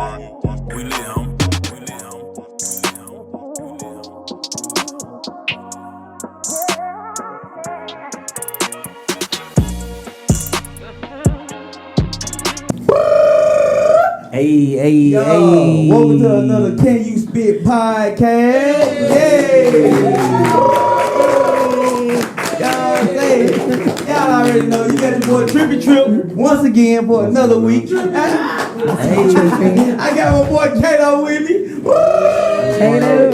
We lit, homie. Hey. Welcome to another Can You Spit podcast. Y'all already know you got your boy Trippy Trip once again for another week. I got my boy Kato with me. Kato.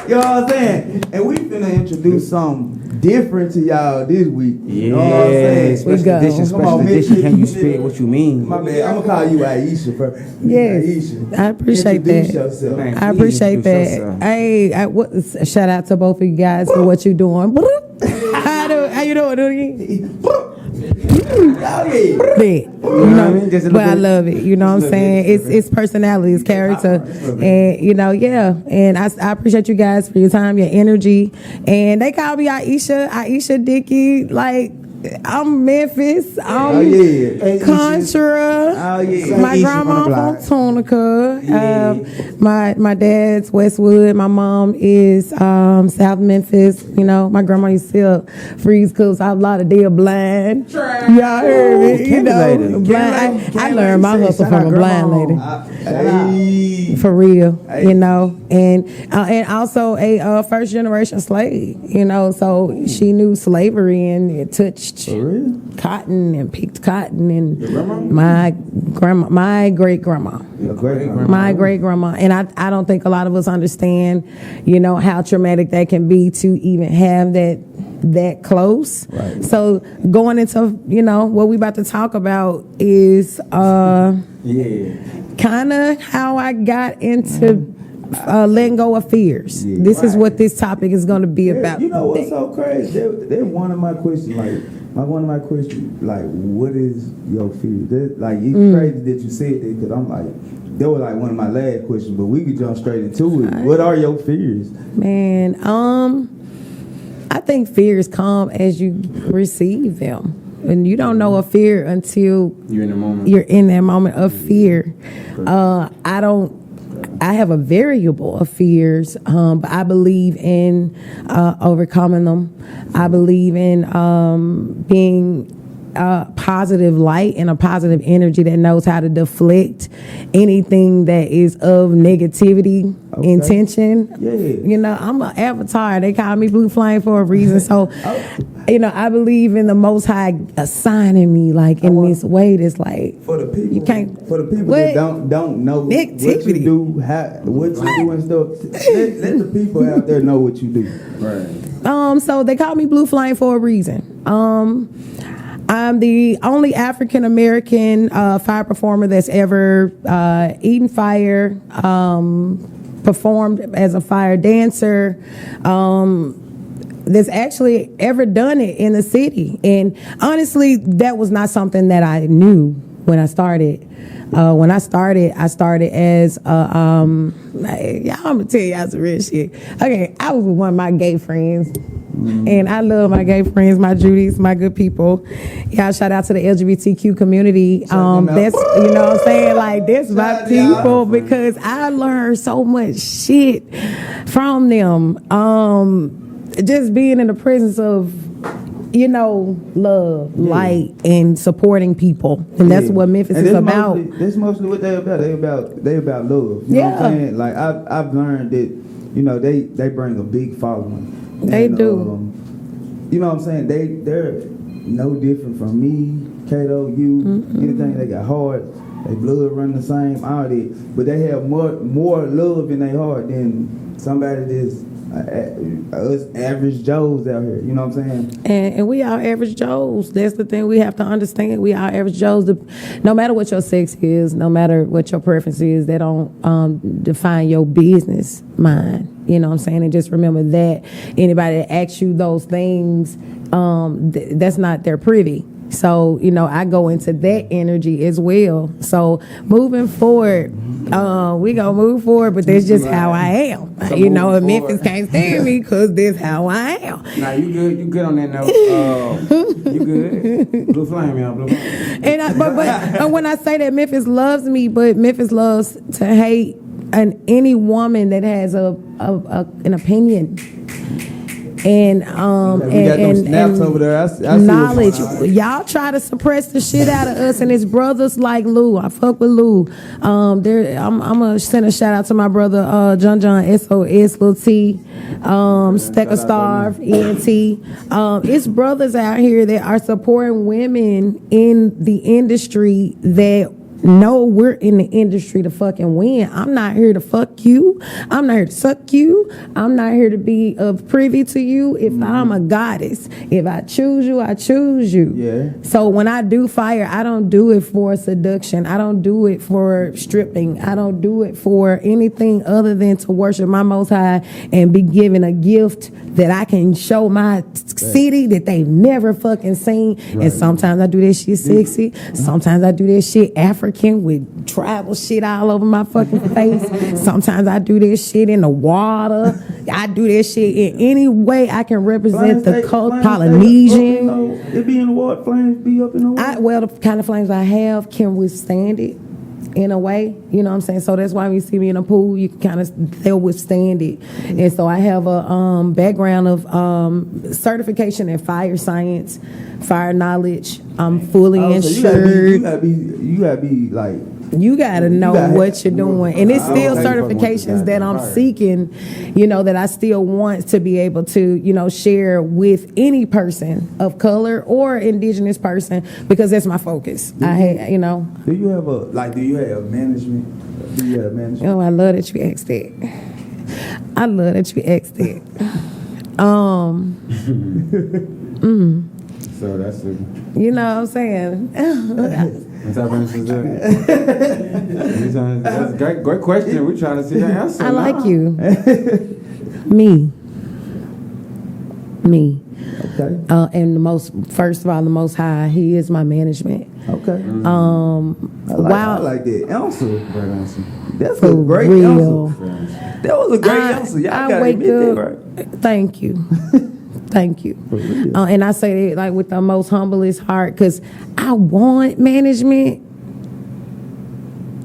You know what I'm saying? And we finna introduce something different to y'all this week. You know what I'm saying? Special edition. Can you spit what you mean? My bad. I'm gonna call you Aisha first. Yes, Aisha. I appreciate Introduce that. yourself. Man, I appreciate introduce that. yourself. Hey, shout out to both of you guys for what you're doing. How you doing? Do it again. But I love it. You know what I'm saying? It's personality, it's character, and and I appreciate you guys for your time, your energy, and they call me Aisha Dickey, like. I'm Memphis. I'm Contra. My grandma from Tunica. My dad's Westwood. My mom is South Memphis. You know, my grandma used to sell freeze cups. I have a lot of deal blind. Y'all heard me. You know, blind. I learned my hustle from a blind lady. For real, you know, and also a first generation slave. You know, so she knew slavery and it touched cotton and picked cotton and my great grandma, and I don't think a lot of us understand, you know, how traumatic that can be to even have that close. Right. So going into, you know, what we about to talk about is kind of how I got into letting go of fears. This is what this topic is going to be about. You know what's so crazy? They're one of my questions. Like, what is your fear? It's crazy that you said that, because I'm like, that was like one of my last questions, but we could jump straight into it. What are your fears? Man, I think fears come as you receive them. And you don't know a fear until you're in the moment. You're in that moment of fear. I have a variable of fears, but I believe in overcoming them. I believe in being a positive light and a positive energy that knows how to deflect anything that is of negativity, intention. Yeah. You know, I'm an avatar. They call me Blue Flame for a reason. So, you know, I believe in the Most High assigning me like in this way. That's like for the people. You can't for the people that don't know negativity. What you do, what you do and stuff. Let the people out there know what you do. Right. So they call me Blue Flame for a reason. I'm the only African American fire performer that's ever eaten fire, performed as a fire dancer, that's actually ever done it in the city. And honestly, that was not something that I knew when I started. When I started as I'm gonna tell y'all some real shit. Okay, I was with one of my gay friends. And I love my gay friends, my Judys, my good people. Y'all shout out to the LGBTQ community. That's, you know what I'm saying? Like, that's my people, because I learned so much shit from them. Just being in the presence of, you know, love, light, and supporting people. And that's what Memphis is about. That's mostly what they about. They about love. You know what I'm saying? Like, I've learned that, you know, they bring a big following. They do. You know what I'm saying? They're no different from me, Kato, you, anything. They got heart, they blood run the same, all that. But they have more love in their heart than somebody that's us average Joes out here. You know what I'm saying? And we are average Joes. That's the thing we have to understand. We are average Joes. No matter what your sex is, no matter what your preference is, they don't define your business mind. You know what I'm saying? And just remember that anybody that asks you those things, that's not their privy. So, I go into that energy as well. So moving forward, we gonna move forward, but that's just how I am. So And Memphis can't stand me because that's how I am. Nah, you good on that note. You good. Blue flame, y'all, blue flame. And but when I say that Memphis loves me, but Memphis loves to hate any woman that has an opinion. And snaps over there. I see knowledge. Y'all try to suppress the shit out of us, and it's brothers like Lou. I fuck with Lou. I'm gonna send a shout out to my brother John SOS Lil T, Stecker Starve ENT. It's brothers out here that are supporting women in the industry that. No, we're in the industry to fucking win. I'm not here to fuck you. I'm not here to suck you. I'm not here to be privy to you. If I'm a goddess, if I choose you, I choose you. Yeah. So when I do fire, I don't do it for seduction. I don't do it for stripping. I don't do it for anything other than to worship my Most High and be given a gift that I can show my city that they've never fucking seen. Right. And sometimes I do that shit sexy. Sometimes I do that shit African with tribal shit all over my fucking face. Sometimes I do this shit in the water. I do this shit in any way I can represent the Polynesian. It be in the water, flames be up in the water. Well, the kind of flames I have can withstand it in a way, you know what I'm saying? So that's why when you see me in a pool, you can they'll withstand it. And so I have a background of certification in fire science, fire knowledge. I'm fully insured. You gotta be like. You gotta know what you're doing, and it's still certifications that I'm seeking. That I still want to be able to, share with any person of color or indigenous person because that's my focus. Do you have management? Do you have management? Oh, I love that you asked that. So that's it. You know what I'm saying? That's a great question. We're trying to see the answer. I like you. Me. Okay. And first of all, the Most High, He is my management. Okay. I like that answer. Great answer. That's a great answer. That was a great answer. Y'all gotta admit that, right? Thank you. Thank you. And I say that with the most humblest heart because I want management,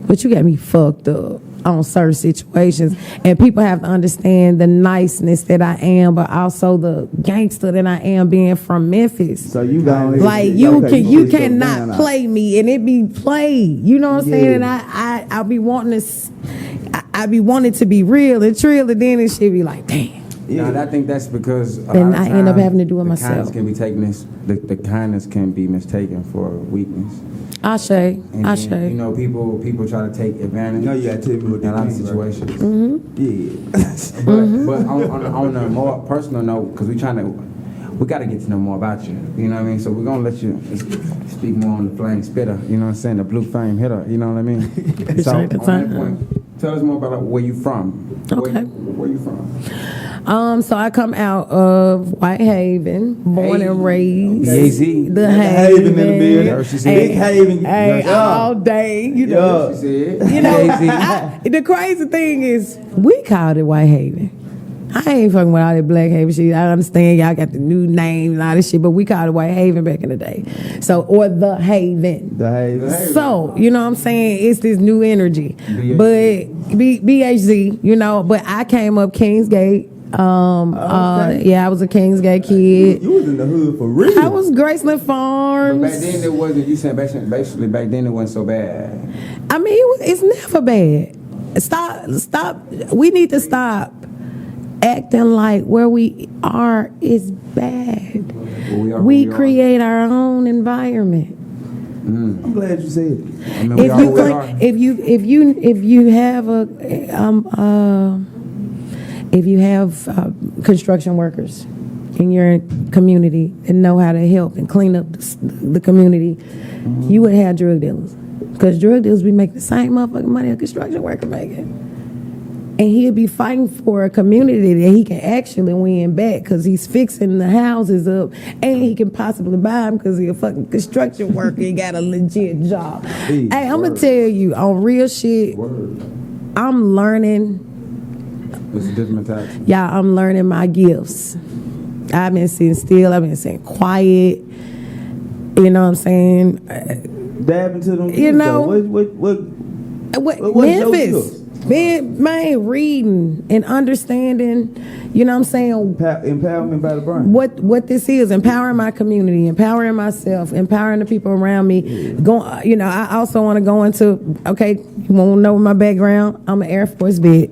but you got me fucked up on certain situations. And people have to understand the niceness that I am, but also the gangster that I am being from Memphis. So you got you cannot play me and it be played. You know what I'm saying? And I be wanting to be real and trill, and then it should be like, damn. Yeah, I think that's because then I end up having to do it myself. The kindness can be mistaken for weakness. Ashe. People try to take advantage. No, you gotta tell me what in a lot of situations. Mm-hmm. Yeah. But on a more personal note, because we got to get to know more about you. You know what I mean? So we're gonna let you speak more on the flame spitter. You know what I'm saying? The blue flame hitter. You know what I mean? So on that point, tell us more about where you from. Okay. Where you from? So I come out of Whitehaven, born and raised. The Haven in the building. Big Haven. All day. She said. The crazy thing is, we called it Whitehaven. I ain't fucking with all that Black Haven shit. I understand y'all got the new name and all this shit, but we called it Whitehaven back in the day. Or the Haven. The Haven. So, you know what I'm saying? It's this new energy. But BHZ, but I came up Kingsgate. I was a Kingsgate kid. You was in the hood for real. I was Graceland Farms. But back then it wasn't. You said basically back then it wasn't so bad. I mean, it's never bad. Stop. We need to stop acting like where we are is bad. We create our own environment. I'm glad you said it. I mean, if you have construction workers in your community that know how to help and clean up the community, you would have drug dealers. Because drug dealers be making the same motherfucking money a construction worker making. and he'll be fighting for a community that he can actually win back because he's fixing the houses up, and he can possibly buy them because he's a fucking construction worker. He got a legit job. Hey, I'm gonna tell you on real shit. I'm learning. It's a different mentality. Yeah, I'm learning my gifts. I've been sitting still. I've been sitting quiet. You know what I'm saying? Dab into them. You know what Memphis? Man, reading and understanding. You know what I'm saying? Empowerment by the brain. What this is, empowering my community, empowering myself, empowering the people around me. Yeah. You know, I also want to go into. Okay, you want to know my background? I'm an Air Force vet.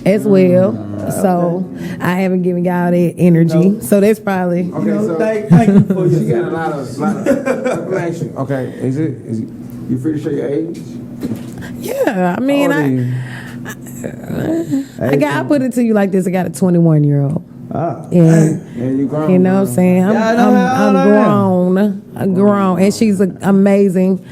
As well. So I haven't given y'all that energy. No. So that's probably. Okay, so thank you for you. She got a lot of information. Okay, is it you free to show your age? Yeah, I mean, I put it to you like this. I got a 21-year-old. And you grown. You know what I'm saying? I'm grown. And she's an amazing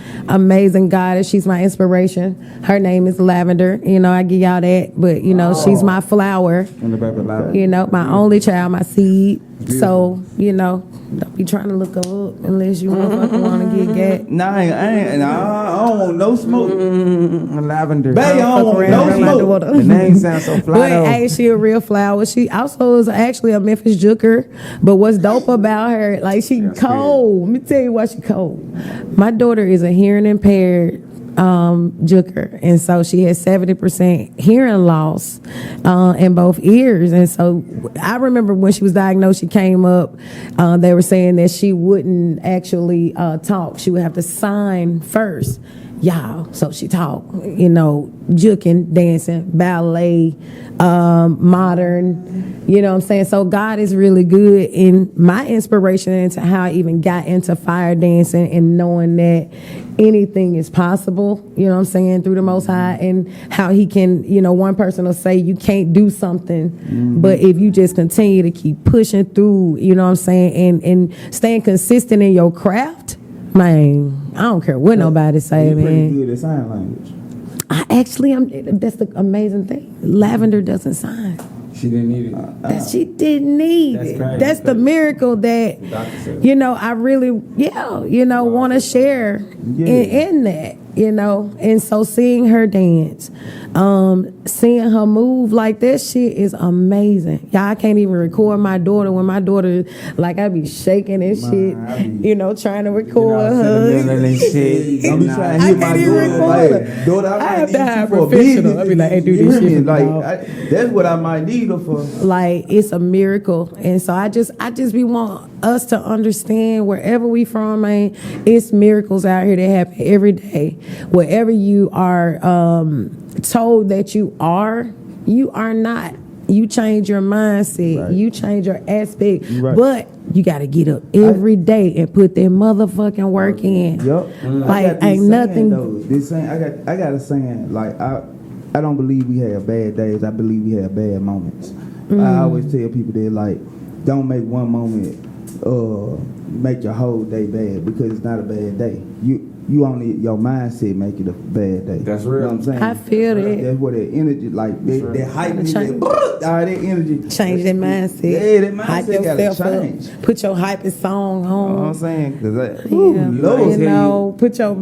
goddess. She's my inspiration. Her name is Lavender. You know, I give y'all that. But, you know, she's my flower. And the baby Lavender. You know, my only child, my seed. Beautiful. So, you know, don't be trying to look her up unless you motherfucker want to get gat. Nah, I don't want no smoke. Lavender. Baby, I don't want no smoke. The name sounds so fly. But hey, she a real flower. She also is actually a Memphis Jooker. But what's dope about her, like she cold. Let me tell you why she cold. My daughter is a hearing impaired Jooker, and so she has 70% hearing loss in both ears. And so I remember when she was diagnosed, she came up, they were saying that she wouldn't actually talk. She would have to sign first. Y'all, so she talk, you know, juking, dancing, ballet, modern, you know what I'm saying? So God is really good in my inspiration into how I even got into fire dancing and knowing that anything is possible, you know what I'm saying, through the Most High, and how he can, you know, one person will say you can't do something, but if you just continue to keep pushing through, you know what I'm saying, and staying consistent in your craft, man, I don't care what nobody say, you're man. Pretty good at sign language. I actually am. That's the amazing thing. Lavender doesn't sign. She didn't need it. She didn't need it. Crazy. That's the miracle that, you know, I really, want to share in that, you know. And so seeing her dance, seeing her move, like that shit is amazing. Y'all, I can't even record my daughter. When my daughter, like, I be shaking and shit, you know, trying to record her. I can't even record her. Daughter, I have to have a professional. I be like, hey, do this shit. That's what I might need her for. Like, it's a miracle. And so I just be want us to understand wherever we from, man, it's miracles out here that happen every day. Wherever you are told that you are not. You change your mindset. Right. You change your aspect. Right. But you got to get up every day and put that motherfucking work in. Yep. Like, ain't nothing. This saying, I got a saying, like, I don't believe we have bad days. I believe we have bad moments. I always tell people that, like, don't make one moment make your whole day bad, because it's not a bad day. You only, your mindset make it a bad day. That's real. You know what I'm saying? I feel that. That's where that energy, like, that hype, that energy. Change that mindset. Yeah, that mindset hype yourself change. Up. Put your hyping song on. You know what I'm saying? Put your,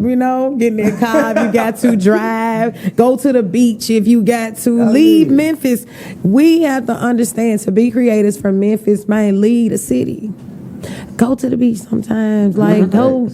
get in that car if you got to drive. Go to the beach if you got to. Leave Memphis. We have to understand, to be creators from Memphis, man, leave the city. Go to the beach sometimes. Like, go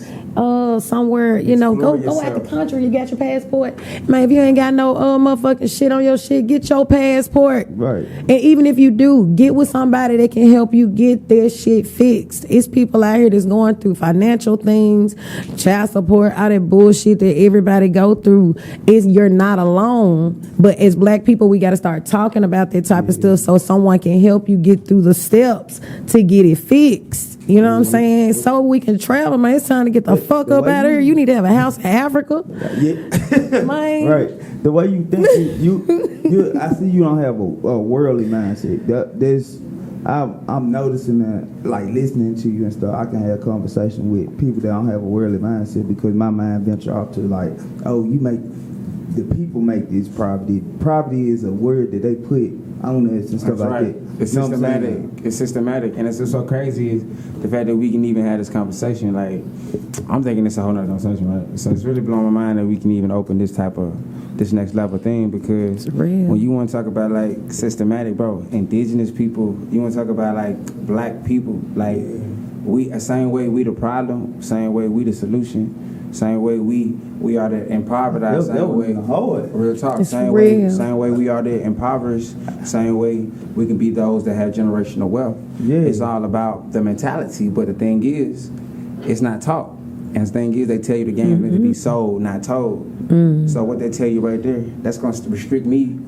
somewhere, you know, go out the country. You got your passport. Man, if you ain't got no motherfucking shit on your shit, get your passport. Right. And even if you do, get with somebody that can help you get their shit fixed. It's people out here that's going through financial things, child support, all that bullshit that everybody go through. You're not alone. But as black people, we got to start talking about that type of stuff so someone can help you get through the steps to get it fixed. You know what I'm saying? So we can travel, man. It's time to get the fuck up out of here. You need to have a house in Africa. Yeah. Man. Right. The way you think, you I see you don't have a worldly mindset. I'm noticing that, like, listening to you and stuff, I can have a conversation with people that don't have a worldly mindset, because my mind venture off to, like, oh, you make the people make this property. Property is a word that they put on us and stuff That's like right. that. It's You know what I'm systematic. saying? It's systematic, and it's just so crazy is the fact that we can even have this conversation. Like, I'm thinking it's a whole nother conversation, right? So it's really blowing my mind that we can even open this next level thing, because when you want to talk about like systematic, bro, indigenous people, you want to talk about like black people, like we, same way we the problem, same way we the solution. Same way we are the impoverished, same way, real talk, same way we are the impoverished, same way we can be those that have generational wealth. Yeah. It's all about the mentality, but the thing is, it's not taught. And the thing is, they tell you the game is meant to be sold, not told. So what they tell you right there, that's going to restrict me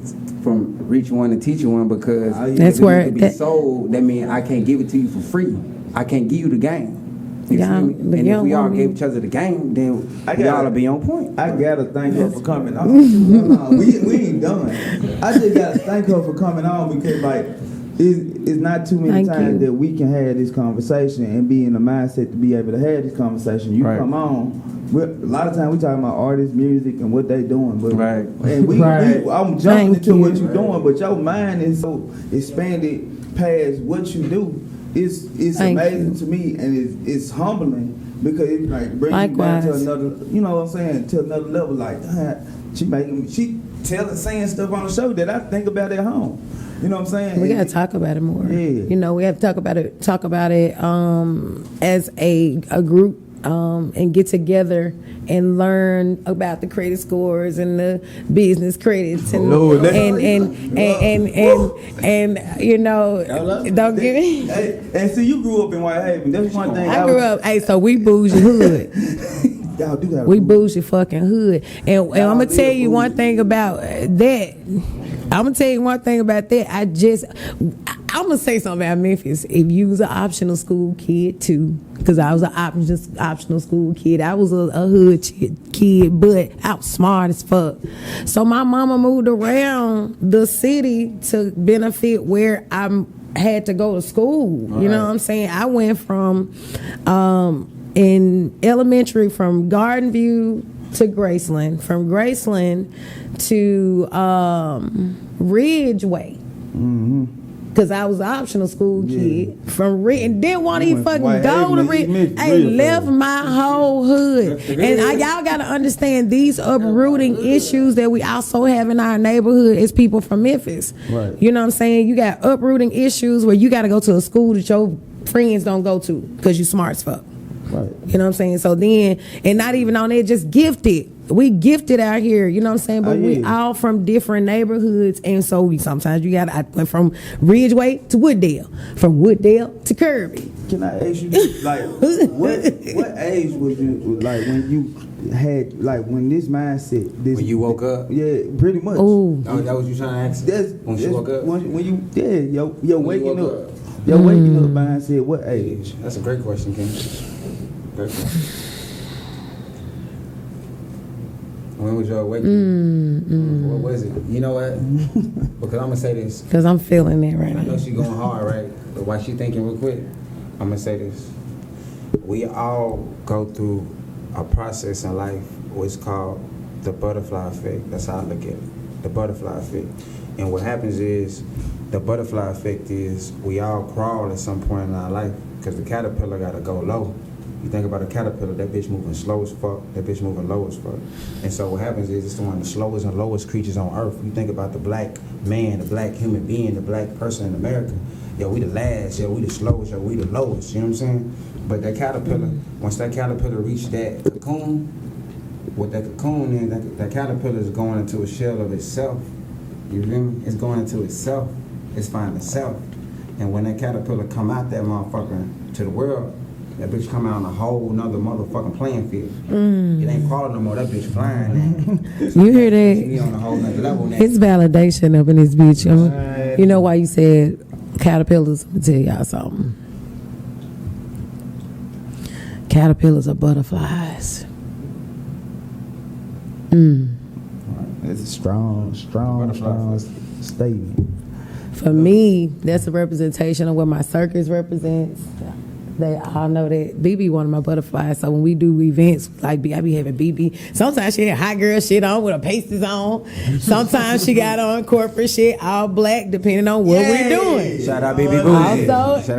from reaching one and teaching one, because that's where it be sold. That means I can't give it to you for free. I can't give you the game. You feel me? And if we all gave each other the game, then we all be on point. I gotta thank her for coming on. We ain't done. I just gotta thank her for coming on, because like it's not too many times that we can have this conversation and be in the mindset to be able to have this conversation. You come on. A lot of times we talking about artists, music, and what they doing, but and I'm jumping into what you're doing, but your mind is so expanded past what you do. It's amazing to me, and it's humbling, because it like brings you back to another, you know what I'm saying, to another level. Like she saying stuff on the show that I think about at home. You know what I'm saying? We gotta talk about it more. Yeah. You know, we have to talk about it as a group. And get together and learn about the credit scores and the business credits and you know, don't give me. And see, you grew up in Whitehaven. That's one thing. I grew up. Hey, so we bougie hood. Y'all do that. We bougie fucking hood, and I'm gonna tell you one thing about that. I'm gonna say something about Memphis. If you was an optional school kid too, because I was an optional school kid. I was a hood kid, but I was smart as fuck. So my mama moved around the city to benefit where I had to go to school. You know what I'm saying? I went from in elementary from Garden View to Graceland, from Graceland to Ridgeway. Because I was an optional school kid from and didn't want to even fucking go to Ridge. I left my whole hood. And y'all got to understand these uprooting issues that we also have in our neighborhood as people from Memphis. Right. You know what I'm saying? You got uprooting issues where you got to go to a school that your friends don't go to because you smart as fuck. Right. You know what I'm saying? So then, and not even on it, just gifted. We gifted out here, you know what I'm saying? But we all from different neighborhoods, and so sometimes I went from Ridgeway to Wooddale, from Wooddale to Kirby. Can I ask you this? Like, what age was you, like, when you had, like, when this mindset, when you woke up? Yeah, pretty much. Oh, that was you trying to ask? When you woke up? When you, you're waking up. Your waking up mindset, what age? That's a great question, Ken. Great question. When was your awakening? What was it? You know what? Because I'm going to say this. Because I'm feeling it right now. I know she's going hard, right? But while she thinking real quick, I'm going to say this. We all go through a process in life which is called the butterfly effect. That's how I look at it. The butterfly effect. And what happens is, the butterfly effect is we all crawl at some point in our life, because the caterpillar got to go low. You think about a caterpillar, that bitch moving slow as fuck, that bitch moving low as fuck. And so what happens is, it's one of the slowest and lowest creatures on earth. You think about the black man, the black human being, the black person in America. Yo, we the last, yo, we the slowest, yo, we the lowest, you know what I'm saying? But that caterpillar, once that caterpillar reached that cocoon, what that cocoon is, that caterpillar is going into a shell of itself. You feel me? It's going into itself. It's finding itself. And when that caterpillar come out that motherfucker to the world, that bitch come out on a whole nother motherfucking playing field. It ain't crawling no more, that bitch flying now. So you hear that? She on a whole nother level now. It's validation up in this bitch. You know why you said caterpillars? Let me tell y'all something. Caterpillars are butterflies. It's a strong statement. For me, that's a representation of what my circus represents. They all know that BB one of my butterflies. So when we do events, like I be having BB. Sometimes she had hot girl shit on with her pasties on. Sometimes she got on corporate shit, all black, depending on what we're doing. Shout out BB Bougie.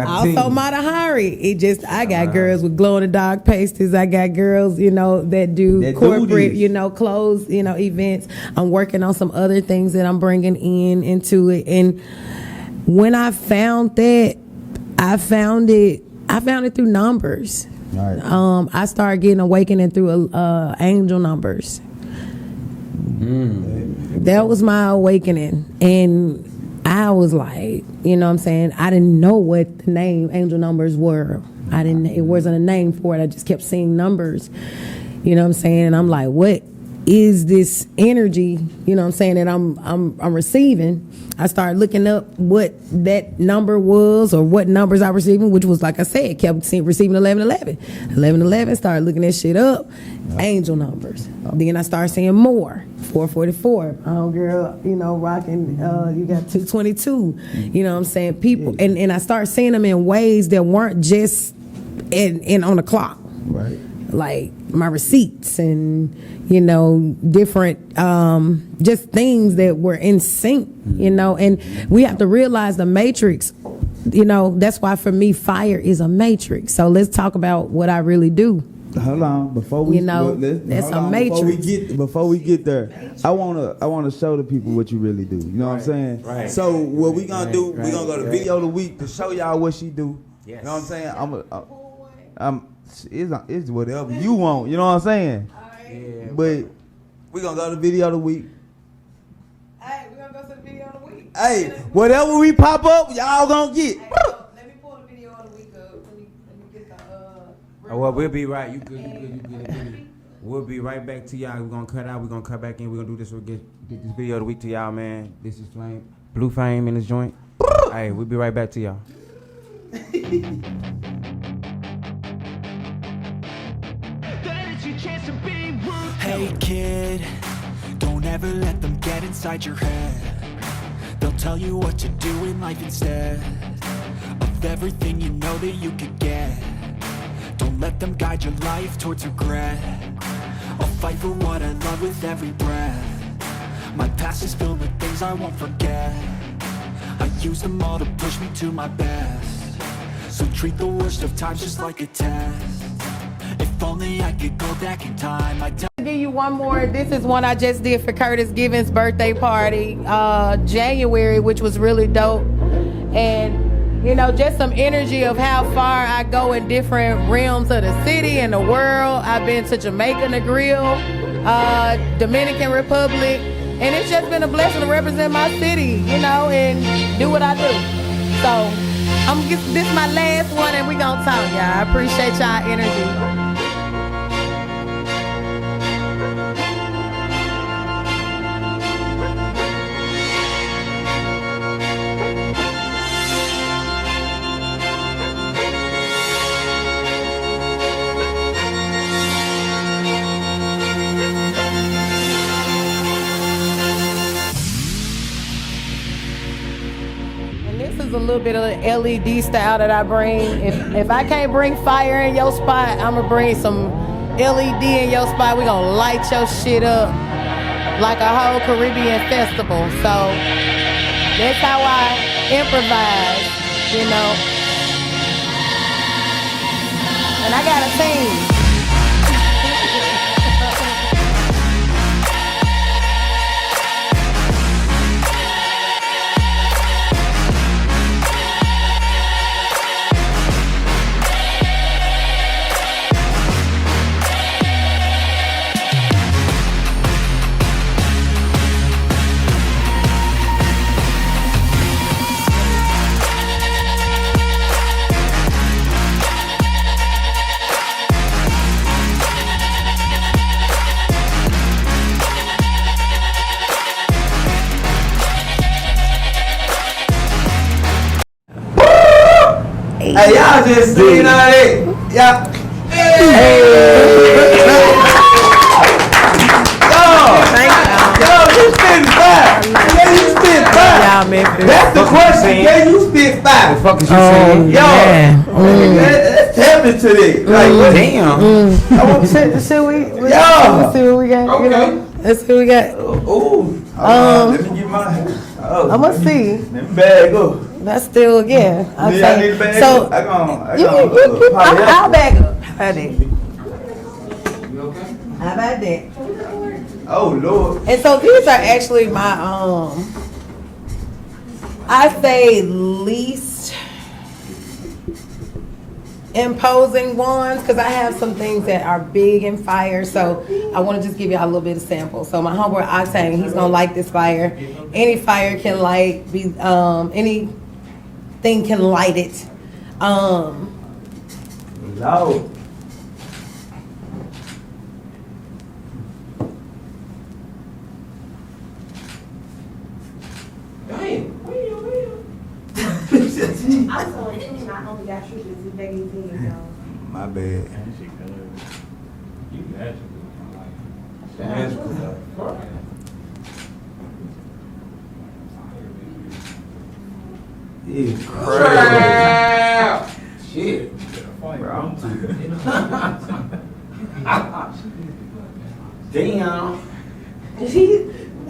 Also Matahari. I got girls with glow in the dark pasties. I got girls, that do corporate, clothes, events. I'm working on some other things that I'm bringing into it. And when I found that, I found it through numbers. Right. I started getting awakening through angel numbers. That was my awakening. And I was like, I didn't know what the name angel numbers were. It wasn't a name for it. I just kept seeing numbers. And I'm like, what is this energy, that I'm receiving? I started looking up what that number was or what numbers I was receiving, which was, like I said, kept receiving 1111. 1111, started looking that shit up, angel numbers. Then I started seeing more, 444. Oh, girl, rocking, you got 222, people. And I started seeing them in ways that weren't just in on the clock. Right. Like my receipts and different just things that were in sync, and we have to realize the matrix, that's why for me fire is a matrix. So let's talk about what I really do. Hold on, before we that's a matrix. Before we get there, I wanna show the people what you really do. You know what I'm saying? Right. So what we gonna do? We gonna go to video of the week to show y'all what she do. Yes. You know what I'm saying? It's whatever you want. You know what I'm saying? Yeah. But we gonna go to video of the week. Hey, we gonna go to the video of the week. Hey, whatever we pop up, y'all gonna get. Hey, let me pull the video of the week up. Let me get the well, we'll be right. You good. We'll be right back to y'all. We're gonna cut out. We're gonna cut back in. We're gonna do this. We'll get this video of the week to y'all, man. This is Blue Flame in this joint. Hey, we'll be right back to y'all. Hey kid, don't ever let them get inside your head. They'll tell you what to do in life instead of everything you know that you could get. Don't let them guide your life towards regret. I'll fight for what I love with every breath. My past is filled with things I won't forget. I use them all to push me to my best. So treat the worst of times just like a test. If only I could go back in time, I'd tell. Give you one more. This is one I just did for Curtis Given's birthday party, January, which was really dope. And just some energy of how far I go in different realms of the city and the world. I've been to Jamaica, the Grill, Dominican Republic, and it's just been a blessing to represent my city, and do what I do. So this is my last one, and we gonna talk, y'all. I appreciate y'all energy. A little bit of the LED style that I bring. If I can't bring fire in your spot, I'm gonna bring some LED in your spot. We gonna light your shit up like a whole Caribbean festival. So that's how I improvise, And I got a team. Hey, y'all just seen all that. Yeah. Hey. Yo, you spitting fire. Yeah, you spitting fire. Y'all, man. That's the question. Can you spit fire? The fuck is you saying? Yo, let's tap into that. Like, Damn. Should we? Yo. Let's see what we got. Okay. You know? Let's see what we got. Ooh. Let me get my. I'm gonna see. Let me bag up. That's still I need to bag so. up. I'll bag up. How about that? How about that? Oh Lord. And so these are actually my I say least imposing ones because I have some things that are big in fire. So I want to just give y'all a little bit of sample. So my homeboy Octane, he's gonna light this fire. Any fire can light anything can light it. Lord. I'm sorry, I only got trippers with baggy things on. My bad. It's crazy. Shit. Bro, Damn.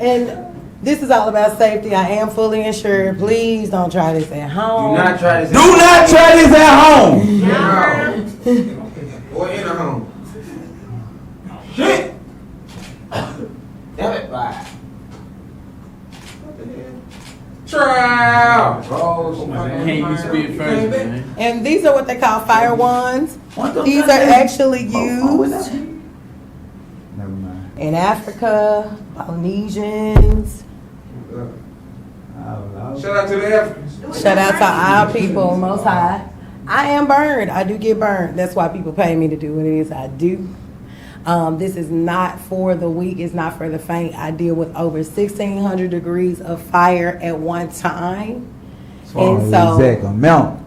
And this is all about safety. I am fully insured. Please don't try this at home. Do not try this. do not try this at home. Or in a home. Shit. Damn it, bye. Trial. Can't you spit first, man? And these are what they call fire wands. What the These are fuck? actually used Never mind. in Africa, Polynesians. Shout out to the Africans. Shout out to our people, Most High. I am burned. I do get burned. That's why people pay me to do what it is I do. This is not for the weak. It's not for the faint. I deal with over 1,600 degrees of fire at one time. And so exact amount.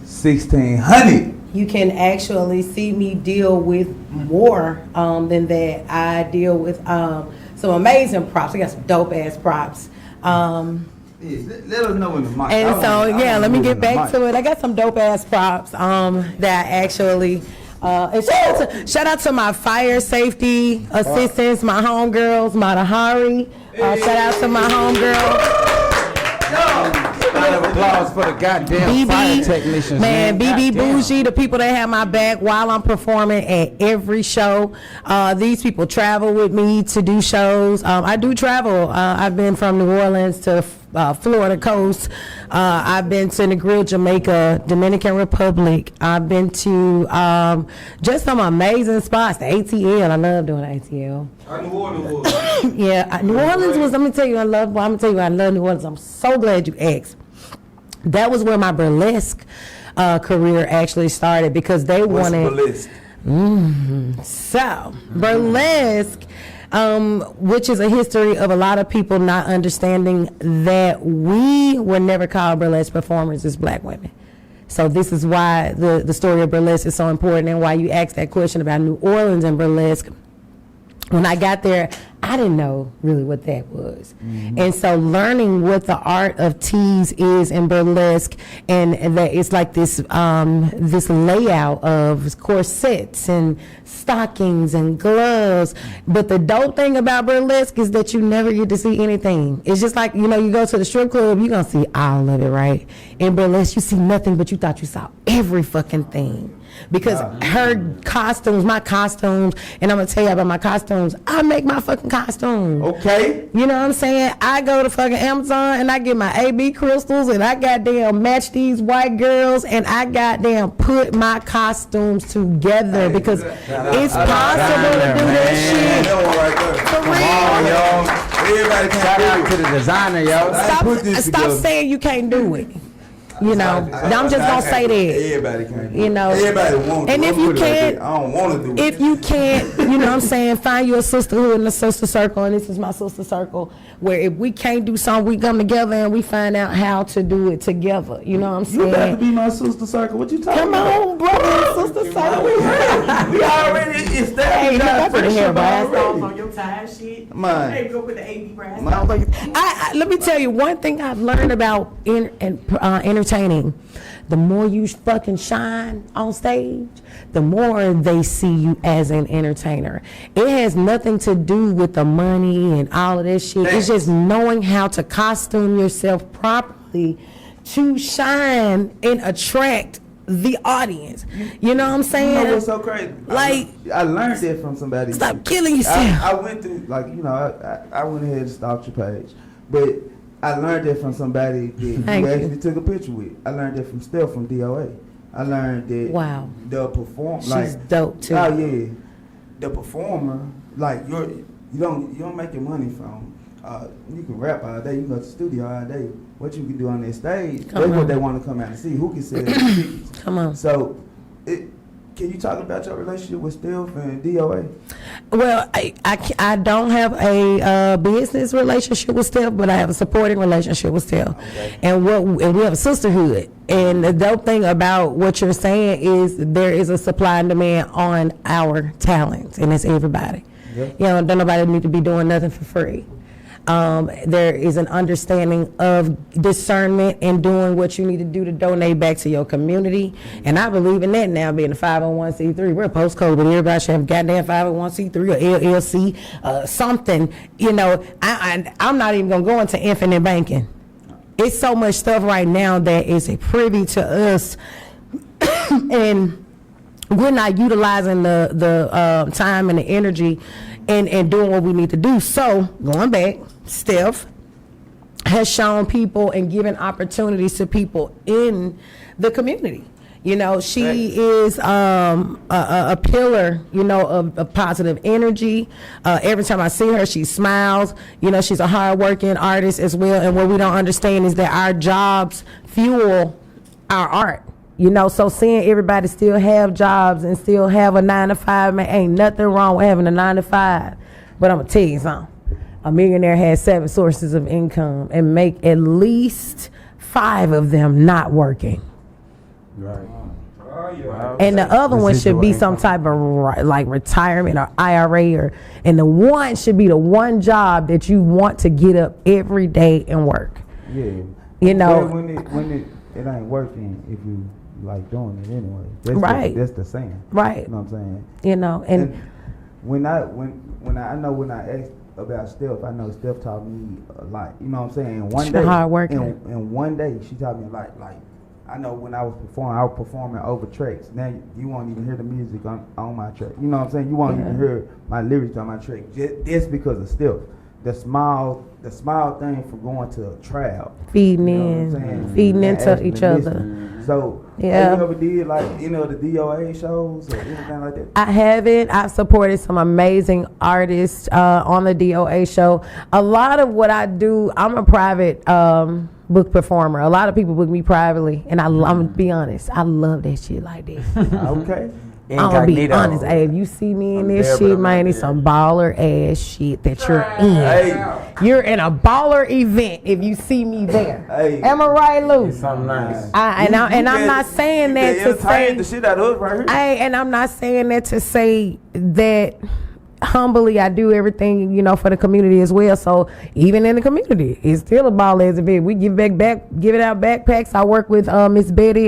1,600. you can actually see me deal with more than that. I deal with some amazing props. I got some dope ass props. Let us know in the mic. And so, yeah, let me get back to it. I got some dope ass props that actually. And shout out to my fire safety assistants, my homegirls, Matahari. Shout out to my homegirl. Round of applause for the goddamn fire technicians, Man, BB Goddamn. Bougie, the people that have my back while I'm performing at every show. These people travel with me to do shows. I do travel. I've been from New Orleans to Florida coast. I've been to Negril, Jamaica, Dominican Republic. I've been to just some amazing spots. The ATL, I love doing ATL. New Orleans was. Yeah, New Orleans was. I'm gonna tell you, I love New Orleans. I'm so glad you asked. That was where my burlesque career actually started because they wanted. So burlesque, which is a history of a lot of people not understanding that we were never called burlesque performers as black women. So this is why the story of burlesque is so important and why you asked that question about New Orleans and burlesque. When I got there, I didn't know really what that was. Mm-hmm. And so learning what the art of tease is in burlesque and that it's like this this layout of corsets and stockings and gloves. But the dope thing about burlesque is that you never get to see anything. It's just like, you know, you go to the strip club, you're going to see all of it, right? In burlesque, you see nothing, but you thought you saw every fucking thing. Because her costumes, my costumes, and I'm gonna tell you about my costumes, I make my fucking costumes. Okay. You know what I'm saying? I go to fucking Amazon and I get my AB crystals and I goddamn match these white girls and I goddamn put my costumes together because it's possible to do that shit. For real. Everybody can Shout out to the designer, yo. Stop saying you can't do it. You know, I'm just gonna say that. Everybody can. You know, Everybody wants. and if you can't, I don't want to do it. if you can't, you know what I'm saying, find you a sisterhood and a sister circle, and this is my sister circle, where if we can't do something, we come together and we find out how to do it together. You know what I'm saying? You got to be my sister circle. What you talking Come about? on, brother, sister circle. We already established. Hey, look, I put the hair brass already. on your tie shit. Man. Hey, go put the AB brass Man, on. Let me tell you one thing I've learned about entertaining. The more you fucking shine on stage, the more they see you as an entertainer. It has nothing to do with the money and all of this shit. It's just knowing how to costume yourself properly to shine and attract the audience. You know what I'm saying? You know what's so crazy? Like, I learned that from somebody. Stop killing yourself. I went through, like, you know, I went ahead and stalked your page, but I learned that from somebody that you actually took a picture with. I learned that from Steph from DOA. I learned that the performer, she's dope too. Oh yeah, the performer, like you don't make your money from. You can rap all day, you can go to the studio all day. What you can do on that stage, that's what they want to come out and see. Who can sell tickets? Come on. So, can you talk about your relationship with Steph and DOA? Well, I don't have a business relationship with Steph, but I have a supporting relationship with Steph, okay. and we have a sisterhood. And the dope thing about what you're saying is there is a supply and demand on our talents, and it's everybody. Yep. You know, don't nobody need to be doing nothing for free. There is an understanding of discernment and doing what you need to do to donate back to your community. And I believe in that now, being a 501c3. We're post-COVID, but everybody should have a goddamn 501c3 or LLC, something. You know, I'm not even going to go into infinite banking. It's so much stuff right now that is privy to us, and we're not utilizing the time and the energy and doing what we need to do. So, going back, Steph has shown people and given opportunities to people in the community. You know, she is a pillar, you know, of positive energy. Every time I see her, she smiles. You know, she's a hardworking artist as well. And what we don't understand is that our jobs fuel our art. You know, so seeing everybody still have jobs and still have a 9-to-5, man, ain't nothing wrong with having a 9-to-5. But I'm going to tell you something. A millionaire has 7 sources of income and make at least 5 of them not working. Right. And the other one should be some type of like retirement or IRA, and the one should be the one job that you want to get up every day and work. Yeah. You know. When it ain't working, if you like doing it anyway. That's right. That's the saying. Right. You know what I'm saying? You know, and when I asked about Steph, I know Steph taught me a lot. You know what I'm saying? One day, hard working. And one day she taught me like I know when I was performing over tracks. Now you won't even hear the music on my track. You know what I'm saying? You won't even hear my lyrics on my track. Just because of Steph. The small thing for going to a trial. Feeding feeding into each other. So, yeah. You ever did like the DOA shows or anything like that? I haven't. I've supported some amazing artists on the DOA show. A lot of what I do, I'm a private book performer. A lot of people book me privately, and I'm gonna be honest, I love that shit like that. Okay. I'm gonna be honest. Hey, if you see me in this shit, man, it's some baller ass shit that you're in. Hey. You're in a baller event if you see me there. Hey. Am I right, Lou? It's something nice. I'm not saying that to say the shit out of us right here. Hey, and I'm not saying that to say that humbly I do everything, you know, for the community as well. So even in the community, it's still a ball as a bit. We give out backpacks. I work with Miss Betty,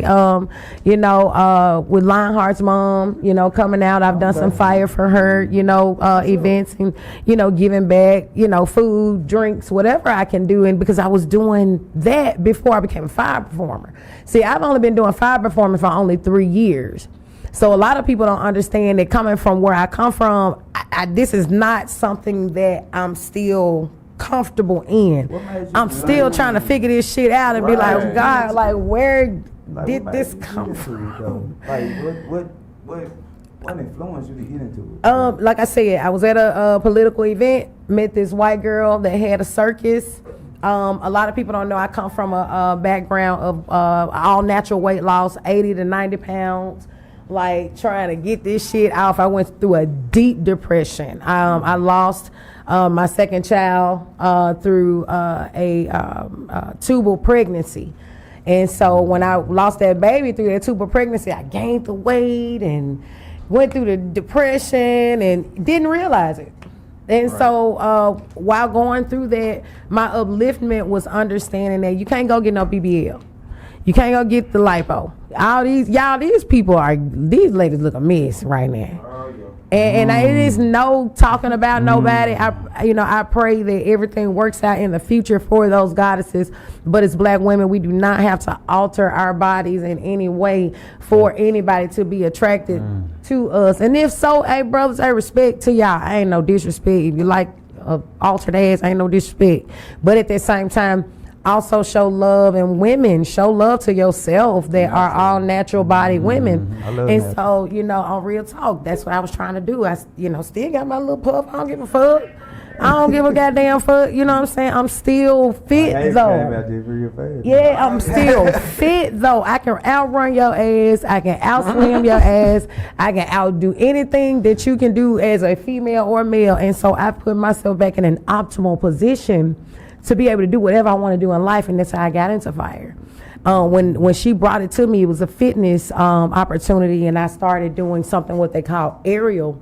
you know, with Lionheart's mom, you know, coming out. I've done some fire for her, you know, events and, you know, giving back, you know, food, drinks, whatever I can do. And because I was doing that before I became a fire performer. See, I've only been doing fire performing for only 3 years. So a lot of people don't understand that coming from where I come from, this is not something that I'm still comfortable in. I'm still trying to figure this shit out and be like, God, like where did this come from? Like what influenced you to get into it? Like I said, I was at a political event, met this white girl that had a circus. A lot of people don't know I come from a background of all natural weight loss, 80 to 90 pounds. Like trying to get this shit off. I went through a deep depression. I lost my second child through a tubal pregnancy. And so when I lost that baby through that tubal pregnancy, I gained the weight and went through the depression and didn't realize it. And so while going through that, my upliftment was understanding that you can't go get no BBL. You can't go get the lipo. These ladies look a mess right now. And it is no talking about nobody. I pray that everything works out in the future for those goddesses. But as black women, we do not have to alter our bodies in any way for anybody to be attracted to us. And if so, hey brothers, hey, respect to y'all. Ain't no disrespect. If you like altered ass, ain't no disrespect. But at the same time, also show love, and women show love to yourself that are all natural body women. And that. So, on real talk, that's what I was trying to do. I, still got my little puff. I don't give a fuck. I don't give a goddamn fuck. You know what I'm saying? I'm still fit though. Yeah, I'm still fit though. I can outrun your ass. I can outswim your ass. I can outdo anything that you can do as a female or male. And so I put myself back in an optimal position to be able to do whatever I want to do in life, and that's how I got into fire. When she brought it to me, it was a fitness opportunity, and I started doing something what they call aerial.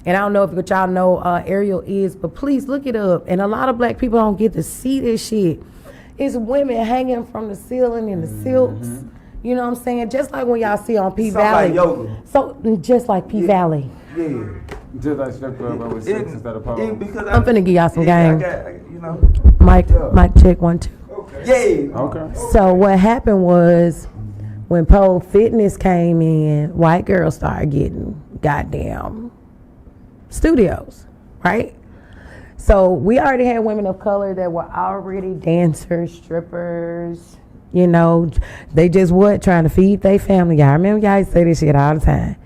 And I don't know if y'all know aerial is, but please look it up. And a lot of black people don't get to see this shit. It's women hanging from the ceiling in the silks. You know what I'm saying? Just like when y'all see on P Valley. So just like P Valley. Yeah. Just like strip club, but with sex instead of pole. I'm finna give y'all some game. I Mic check 1 2. Yeah. Okay. So what happened was when pole fitness came in, white girls started getting goddamn studios, right? So we already had women of color that were already dancers, strippers. They just trying to feed their family. I remember y'all say this shit all the time.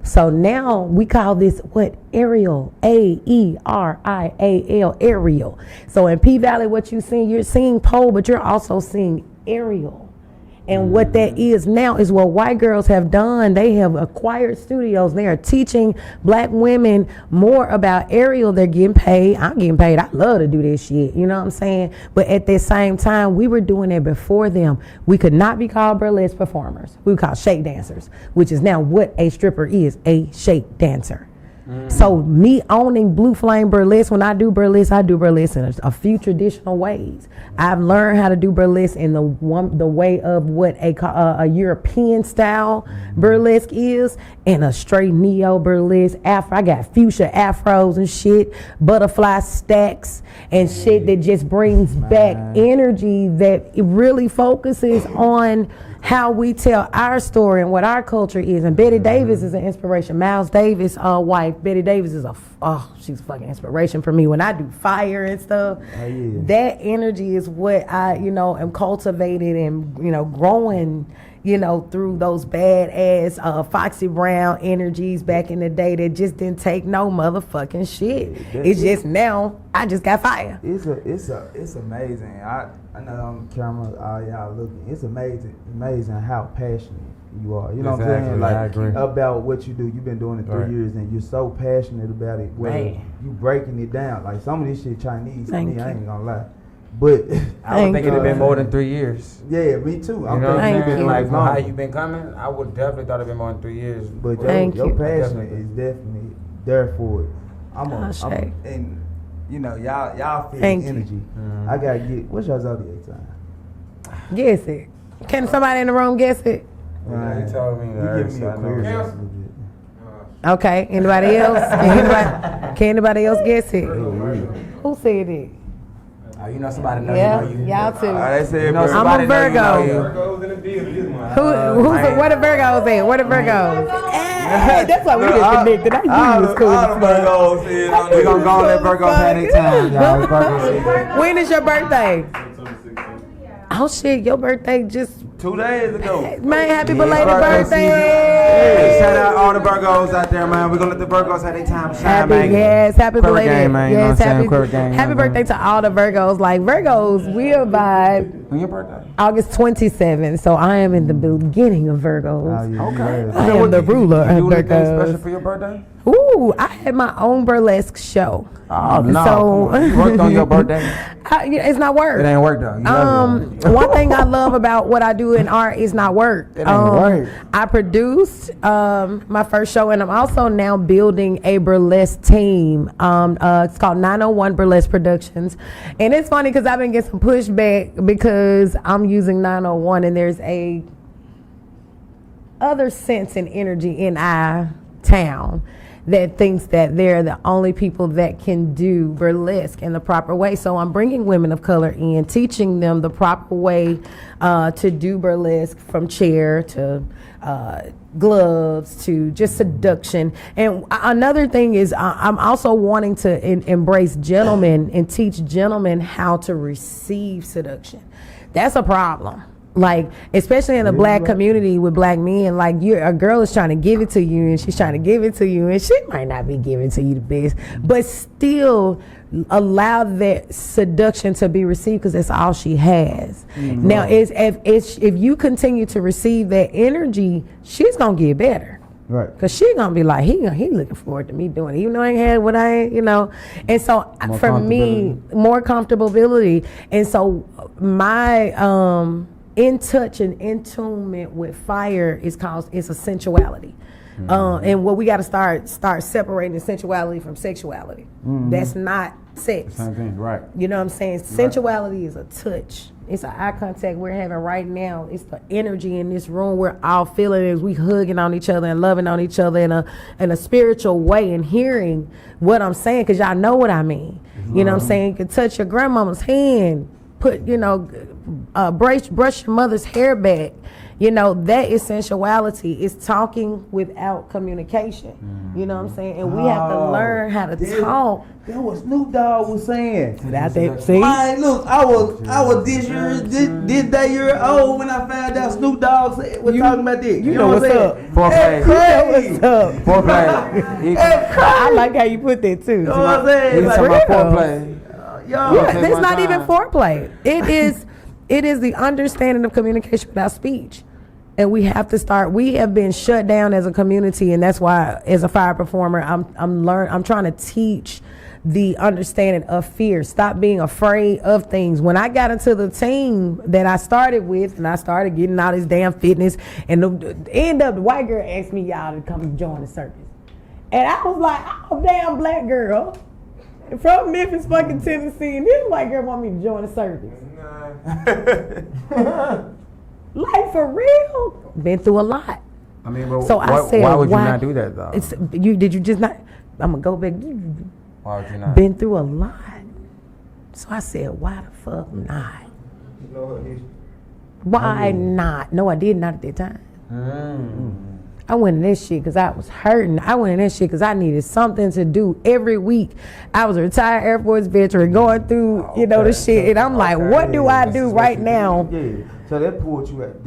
So now we call this aerial, AERIAL, aerial. So in P Valley, what you're seeing pole, but you're also seeing aerial. And what that is now is what white girls have done. They have acquired studios. They are teaching black women more about aerial. They're getting paid. I'm getting paid. I love to do this shit. You know what I'm saying? But at the same time, we were doing it before them. We could not be called burlesque performers. We were called shake dancers, which is now what a stripper is, a shake dancer. So me owning Blue Flame Burlesque, when I do burlesque in a few traditional ways. I've learned how to do burlesque in the way of what a European style burlesque is, and a straight neo burlesque afro. I got fuchsia afros and shit, butterfly stacks and shit that just brings back energy that it really focuses on how we tell our story and what our culture is. And Betty Davis is an inspiration. Miles Davis' wife, Betty Davis is she's a fucking inspiration for me when I do fire and stuff. That energy is what I, am cultivated and, growing, through those badass Foxy Brown energies back in the day that just didn't take no motherfucking shit. It's just now I just got fire. It's amazing. I know on camera, all y'all looking. It's amazing how passionate you are. You know what I'm saying? About what you do. You've been doing it 3 years, and you're so passionate about it. You breaking it down. Like some of this shit Chinese to me, I ain't gonna lie. But I would think it'd been more than 3 years. Yeah, me too. You know what I'm saying? Like how you been coming, I would definitely thought it'd been more than 3 years. But your passion is definitely there for it. And y'all feel the energy. I gotta get. What's your zodiac sign? Guess it. Can somebody in the room guess it? Right. You told me that. Okay. Anybody else? Can anybody else guess it? Who said it? Somebody know you. Y'all too. They said I'm a Virgo. Where the Virgos at? Where the Virgos? Hey, that's why we get connected. I knew you was cool. We're going to go on that Virgo panic time, y'all. When is your birthday? Oh shit, your birthday just 2 days ago. Man, happy belated birthday. Hey, shout out all the Virgos out there, man. We're going to let the Virgos have their time shine, man. Yes, happy belated. Game, man. Yes, happy birthday to all the Virgos. Like Virgos, we vibe. On your birthday? August 27th. So I am in the beginning of Virgos. Okay. I am the ruler of You do anything special Virgos. for your birthday? Ooh, I had my own burlesque show. Oh, no. So You worked on your birthday? It's not work. It ain't work, though. You love it. One thing I love about what I do in art is not work. It ain't work. I produced my first show, and I'm also now building a burlesque team. It's called 901 Burlesque Productions, and it's funny because I've been getting some pushback because I'm using 901, and there's a other sense and energy in our town that thinks that they're the only people that can do burlesque in the proper way. So I'm bringing women of color in, teaching them the proper way to do burlesque, from chair to gloves to just seduction. And another thing is I'm also wanting to embrace gentlemen and teach gentlemen how to receive seduction. That's a problem. Like, especially in the black community with black men, like a girl is trying to give it to you and she's trying to give it to you and she might not be giving to you the best, but still allow that seduction to be received because that's all she has. Mm-hmm. Now, if you continue to receive that energy, she's going to get better. Right. Because she going to be like, he looking forward to me doing it. Even though I ain't had what I ain't, And so for me, more comfortability. And so my... in touch and in tune with fire it's a sensuality. Mm-hmm. And what we got to start separating sensuality from sexuality. Mm-hmm. That's not sex. Same thing, right? You know what I'm saying? Right. Sensuality is a touch. It's an eye contact we're having right now. It's the energy in this room we're all feeling as we hugging on each other and loving on each other in a spiritual way and hearing what I'm saying, because y'all know what I mean. Mm-hmm. You know what I'm saying? You can touch your grandmama's hand, brush your mother's hair back. That is sensuality. It's talking without communication. Mm-hmm. You know what I'm saying? And we have to learn how to talk. That's what Snoop Dogg was saying. See? Man, look, I was this day year old when I found out Snoop Dogg was talking about this. You know what's up? Foreplay. Crazy. Foreplay. I like how you put that too. You know what I'm saying? He's talking about foreplay. It's not even foreplay. It is the understanding of communication without speech. And we have to start. We have been shut down as a community, and that's why, as a fire performer, I'm trying to teach the understanding of fear. Stop being afraid of things. When I got into the team that I started with, and I started getting all this damn fitness, and the white girl asked me y'all to come join the circus, and I was like, I'm a damn black girl from Memphis, fucking Tennessee, and this white girl want me to join the circus. Like, for real? Been through a lot. I mean, but so I said, why would you not do that, though? Did you just not? I'm gonna go back. Why would you not? Been through a lot. So I said, why the fuck not? Why not? No, I did not at that time. I went in that shit because I was hurting. I went in that shit because I needed something to do every week. I was a retired Air Force veteran going through, the shit. And I'm like, what do I do right now? Yeah. So that pulled you out of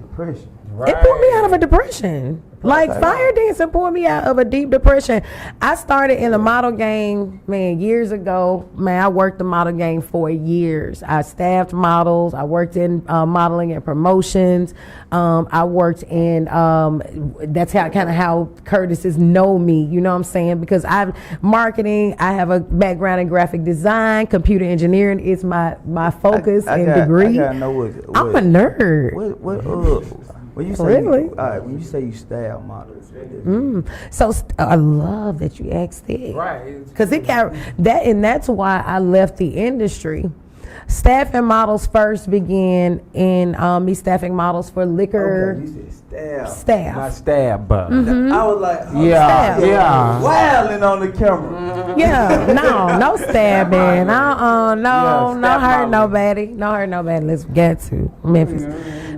depression. Right. It pulled me out of a depression. Like, fire dancing pulled me out of a deep depression. I started in the model game, years ago. I worked the model game for years. I staffed models. I worked in modeling and promotions. I worked in, that's how Curtis's know me, you know what I'm saying? Because I'm marketing. I have a background in graphic design. Computer engineering is my focus and degree. I gotta know I'm a nerd. When you say really? When you say you staff models, so I love that you asked that, right? Because it got that, and that's why I left the industry. Staffing models first began in me staffing models for liquor. Okay, you said staff. Not stab, but I was like, yeah. wilding on the camera. Yeah, no stabbing. No hurt nobody. No hurt nobody. Let's get to Memphis.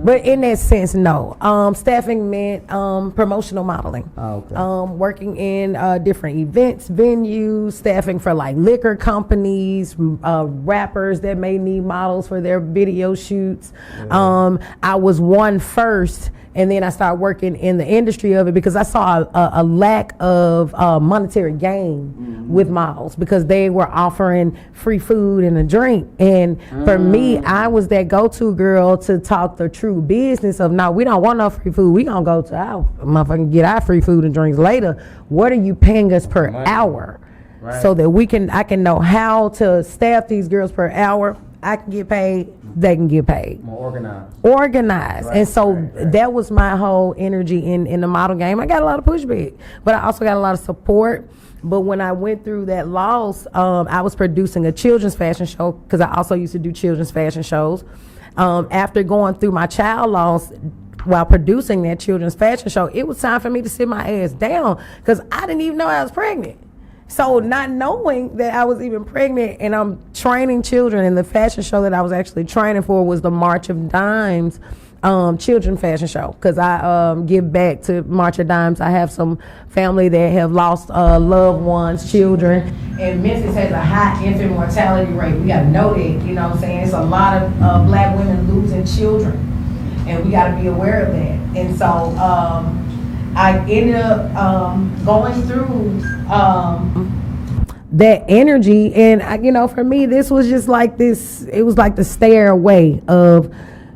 But in that sense, no. Staffing meant promotional modeling. Okay. Working in different events, venues, staffing for like liquor companies, rappers that may need models for their video shoots. I was one first And then I started working in the industry of it because I saw a lack of monetary gain with models because they were offering free food and a drink. And for me, I was that go-to girl to talk the true business of, no, we don't want no free food. We gonna go to our motherfucking get our free food and drinks later. What are you paying us per hour? Right. So that I can know how to staff these girls per hour. I can get paid, they can get paid. More organized. Right, and so that was my whole energy in the model game. I got a lot of pushback, but I also got a lot of support. But when I went through that loss, I was producing a children's fashion show because I also used to do children's fashion shows. After going through my child loss, while producing that children's fashion show, it was time for me to sit my ass down because I didn't even know I was pregnant. So not knowing that I was even pregnant and I'm training children, and the fashion show that I was actually training for was the March of Dimes children fashion show because I give back to March of Dimes. I have some family that have lost loved ones, children, and Memphis has a high infant mortality rate. We got to know that, you know what I'm saying? It's a lot of black women losing children, and we got to be aware of that. And so I ended up going through that energy, and for me, this was just like this. It was like the stairway of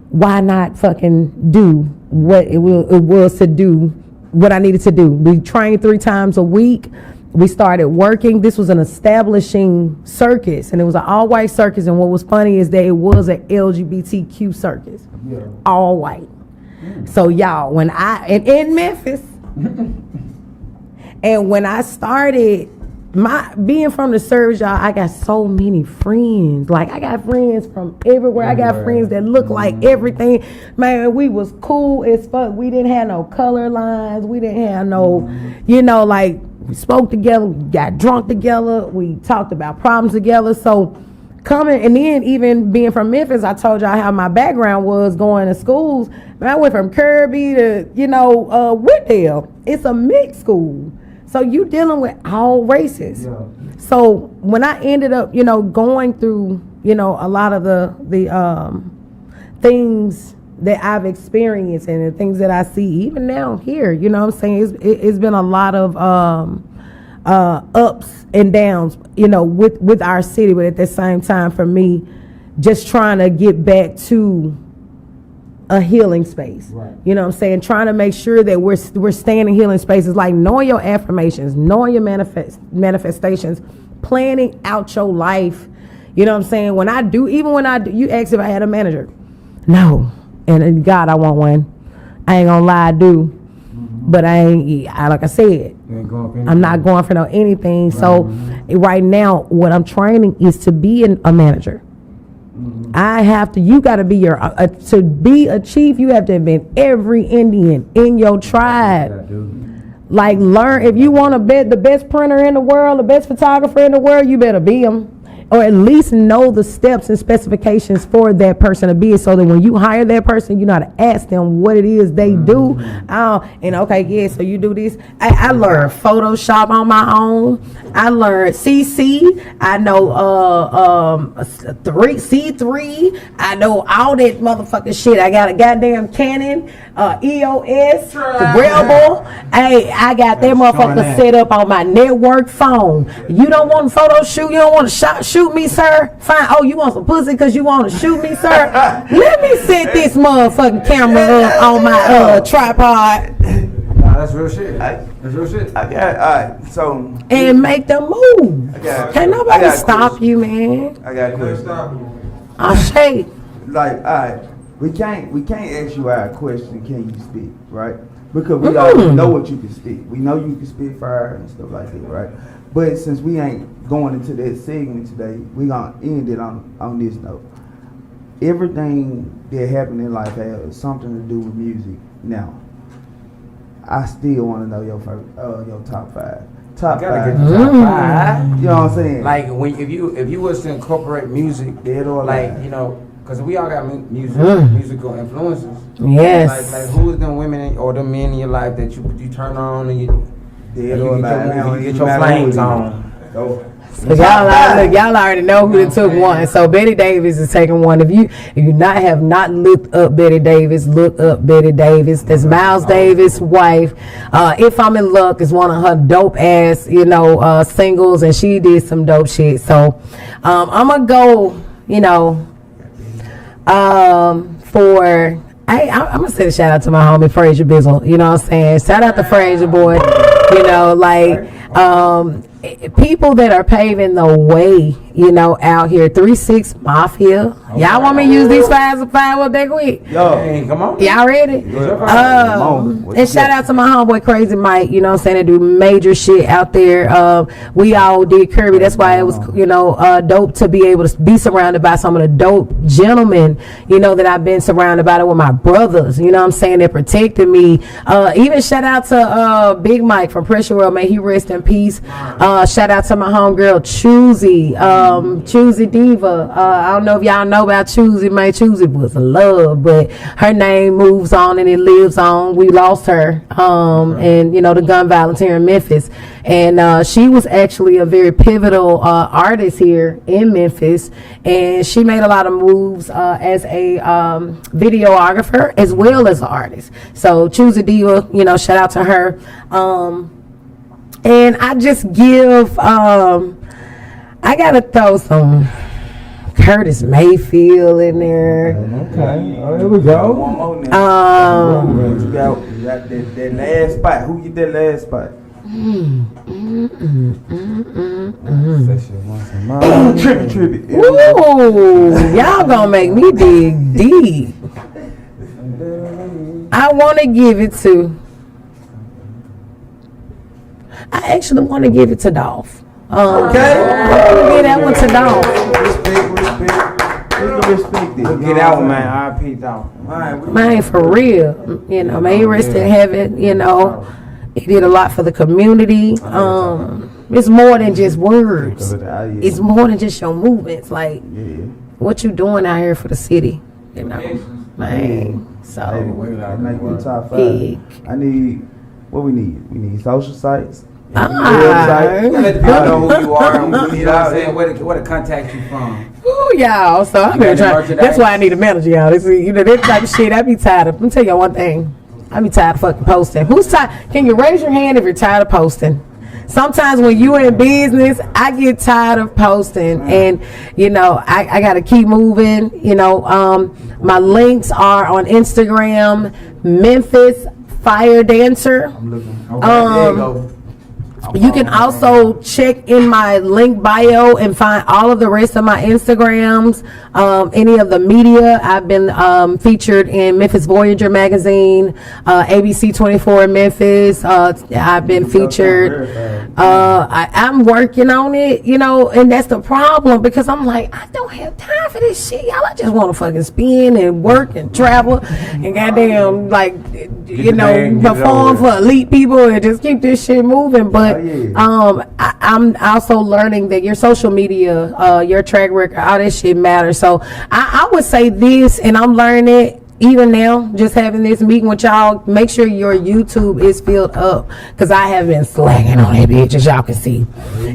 why not fucking do what it was to do, what I needed to do. We trained 3 times a week. We started working. This was an establishing circus, and it was an all-white circus. And what was funny is that it was an LGBTQ circus, all white. So y'all, when in Memphis. And when I started being from the service, y'all, I got so many friends. Like, I got friends from everywhere. I got friends that look like everything. Man, we was cool as fuck. We didn't have no color lines. We didn't have no, like, we spoke together, we got drunk together, we talked about problems together. So coming, and then even being from Memphis, I told y'all how my background was going to schools. Man, I went from Kirby to, Whitdale. It's a mixed school. So you dealing with all races. Yeah. So when I ended up, going through, a lot of the things that I've experienced and the things that I see even now here, what I'm saying? It's been a lot of ups and downs, with our city, but at the same time for me, just trying to get back to a healing space. Right. You know what I'm saying? Trying to make sure that we're staying in healing spaces, like knowing your affirmations, knowing your manifestations, planning out your life. You know what I'm saying? When I do, you ask if I had a manager. No. And God, I want one. I ain't gonna lie, I do. But like I said, I'm not going for no anything. Right. So right now, what I'm training is to be a manager. You got to be to be a chief, you have to have been every Indian in your tribe. Like, learn, if you want to be the best printer in the world, the best photographer in the world, you better be them. Or at least know the steps and specifications for that person to be it, so that when you hire that person, you know how to ask them what it is they do. So you do this. I learned Photoshop on my own. I learned CC. I know C3. I know all that motherfucking shit. I got a goddamn Canon, EOS, the Rebel. Hey, I got that motherfucker set up on my network phone. You don't want a photo shoot? You don't want to shoot me, sir? Fine. Oh, you want some pussy because you want to shoot me, sir? Let me set this motherfucking camera up on my tripod. Nah, that's real shit. That's real shit. I got all right. So and make them move. Can't nobody stop you, man. I got a question. I'll shake. Like, all right, we can't ask you our question. Can you spit, right? Because we already know what you can spit. We know you can spit fire and stuff like that, right? But since we ain't going into that segment today, we gonna end it on this note. Everything that happened in life has something to do with music. Now, I still want to know your top five. Top five. Top five. You know what I'm saying? Like, if you was to incorporate music, dead or like, because we all got musical influences. Yes. Like who is them women or them men in your life that you turn on and you get your flames on? So y'all already know who took one. So Betty Davis is taking one. If you have not looked up Betty Davis, look up Betty Davis. That's Miles Davis' wife. If I'm in Luck is one of her dope ass, singles, and she did some dope shit. So I'm gonna go, for I'm gonna say a shout out to my homie Frazier Bizzle. You know what I'm saying? Shout out to Frazier boy. People that are paving the way, out here. 3-6 Mafia. Y'all want me to use these files to find what they quick? Yo, hey, come on. Y'all ready? And shout out to my homeboy Crazy Mike. You know what I'm saying? They do major shit out there. We all did Kirby. That's why it was, dope to be able to be surrounded by some of the dope gentlemen, that I've been surrounded by with my brothers. You know what I'm saying? That protected me. Even shout out to Big Mike from Pressure World. May he rest in peace. Shout out to my homegirl Choosy. Choosy Diva. I don't know if y'all know about Choosy. Man, Choosy was a love, but her name moves on and it lives on. We lost her. And the gun violence here in Memphis. And she was actually a very pivotal artist here in Memphis. And she made a lot of moves as a videographer as well as an artist. So Choosy Diva, shout out to her. And I just give, I gotta throw some Curtis Mayfield in there. Okay, here we go. One more now. You got that last spot. Who get that last spot? Trippy. Ooh, y'all gonna make me dig deep. I wanna give it to. I actually want to give it to Dolph. Okay. I want to give that one to Dolph. Respect it. We'll get that one, man. R.I.P. Dolph. Man, for real. May he rest in heaven. He did a lot for the community. It's more than just words. It's more than just your movements. Like, what you doing out here for the city? Man. So, top 5. I need. What we need? We need social sites. Let the people know who you are. Where to contact you from. Ooh, y'all. So I'm here trying. That's why I need a manager, y'all. This type of shit. I be tired of. Let me tell y'all one thing. I be tired of fucking posting. Who's tired? Can you raise your hand if you're tired of posting? Sometimes when you in business, I get tired of posting, and I gotta keep moving. My links are on Instagram, Memphis Fire Dancer. I'm looking. Okay, there you go. You can also check in my link bio and find all of the rest of my Instagrams, any of the media. I've been featured in Memphis Voyager magazine, ABC 24 in Memphis. I've been featured. I'm working on it, and that's the problem, because I'm like, I don't have time for this shit, y'all. I just want to fucking spin and work and travel and goddamn, perform for elite people and just keep this shit moving. But I'm also learning that your social media, your track record, all that shit matters. So I would say this, and I'm learning it even now, just having this meeting with y'all. Make sure your YouTube is filled up, because I have been slacking on that bitch, as y'all can see.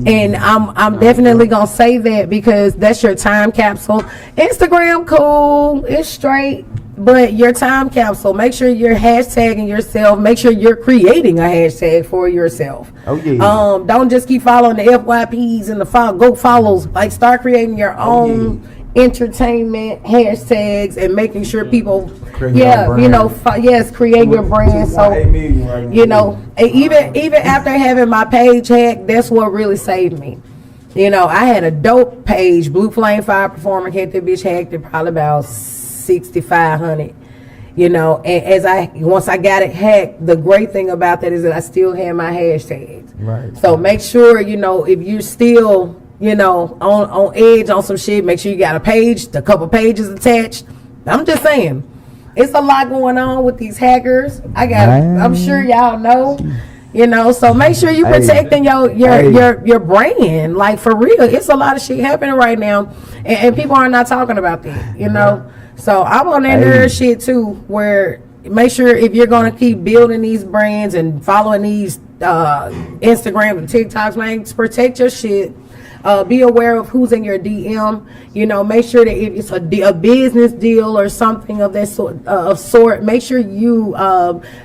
And I'm definitely gonna say that, because that's your time capsule. Instagram, cool, it's straight. But your time capsule, make sure you're hashtagging yourself. Make sure you're creating a hashtag for yourself. Oh yeah. Don't just keep following the FYPs and the go follows. Like, start creating your own entertainment hashtags and making sure people, create your brand. So, even after having my page hacked, that's what really saved me. I had a dope page, Blue Flame Fire Performer, had that bitch hacked at probably about 6,500. And once I got it hacked, the great thing about that is that I still have my hashtags. Right. So make sure, if you're still, on edge on some shit, make sure you got a couple pages attached. I'm just saying, it's a lot going on with these hackers. I'm sure y'all know. So make sure you protecting your brand. Like, for real, it's a lot of shit happening right now, and people are not talking about that. So I'm on that nerd shit too, where make sure if you're gonna keep building these brands and following these Instagram and TikToks, man, protect your shit. Be aware of who's in your DM. You know, make sure that if it's a business deal or something of that sort, make sure you